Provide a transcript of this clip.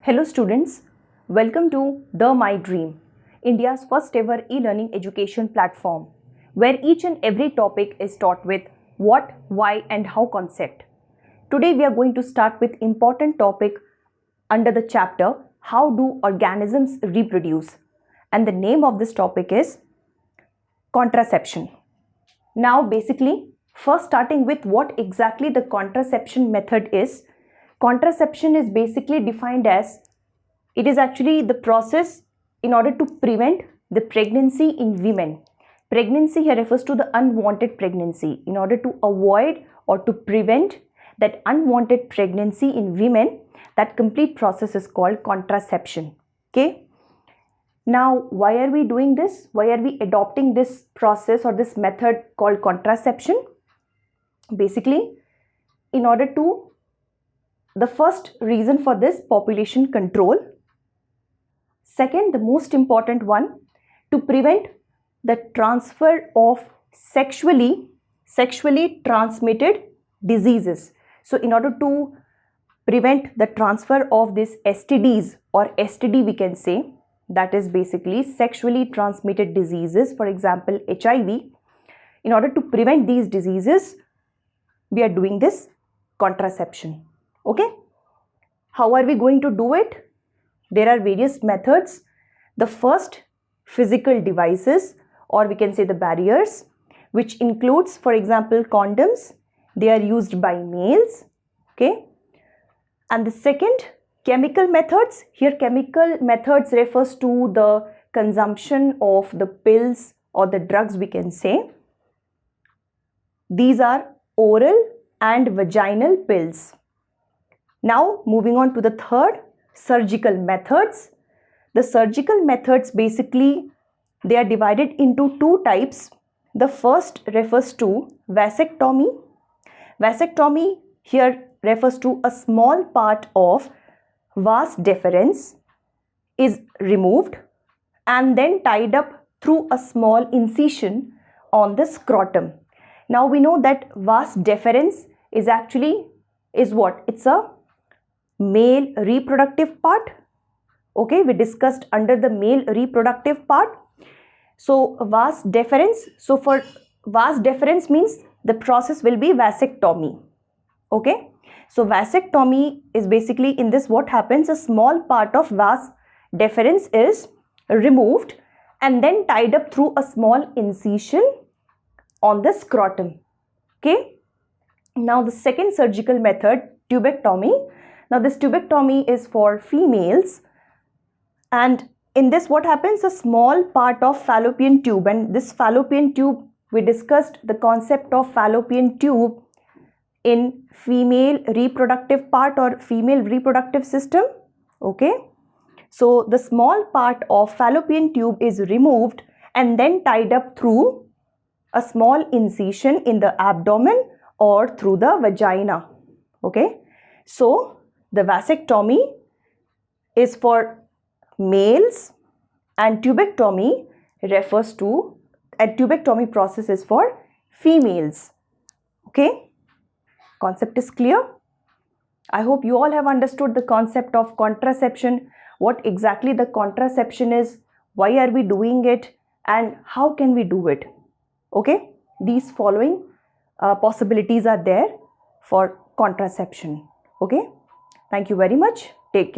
Hello students, welcome to The My Dream, India's first ever e-learning education platform, where each and every topic is taught with what, why and how concept. Today we are going to start with important topic under the chapter How do organisms reproduce? And the name of this topic is contraception. Now basically, first starting with what exactly the contraception method is. Contraception is basically defined as, it is actually the process in order to prevent the pregnancy in women. Pregnancy here refers to the unwanted pregnancy. In order to avoid or to prevent that unwanted pregnancy in women, that complete process is called contraception. Okay. Now, why are we doing this? Why are we adopting this process or this method called contraception? Basically, in order to, the first reason for this, population control. Second, the most important one, to prevent the transfer of sexually transmitted diseases. So in order to prevent the transfer of these STDs or STD we can say, that is basically sexually transmitted diseases, for example HIV. In order to prevent these diseases, we are doing this contraception. Okay, how are we going to do it? There are various methods. The first, physical devices, or we can say the barriers, which includes, for example, condoms. They are used by males. Okay, and the second, chemical methods. Here chemical methods refers to the consumption of the pills or the drugs we can say. These are oral and vaginal pills. Now moving on to the third, surgical methods. The surgical methods basically, they are divided into two types. The first refers to vasectomy. Vasectomy here refers to a small part of vas deferens is removed and then tied up through a small incision on the scrotum. Now we know that vas deferens is actually what? It's a male reproductive part. Okay, we discussed under the male reproductive part. So vas deferens, so for vas deferens means the process will be vasectomy. Okay, so vasectomy is basically, in this what happens, a small part of vas deferens is removed and then tied up through a small incision on the scrotum. Okay, now the second surgical method, tubectomy. Now this tubectomy is for females, and in this what happens, a small part of fallopian tube, and this fallopian tube, we discussed the concept of fallopian tube in female reproductive part or female reproductive system. Okay, so the small part of fallopian tube is removed and then tied up through a small incision in the abdomen or through the vagina. Okay, so the vasectomy is for males and tubectomy refers to, a tubectomy process is for females. Okay, concept is clear? I hope you all have understood the concept of contraception, what exactly the contraception is, why are we doing it, and how can we do it. Okay, these following possibilities are there for contraception. Okay, thank you very much. Take care.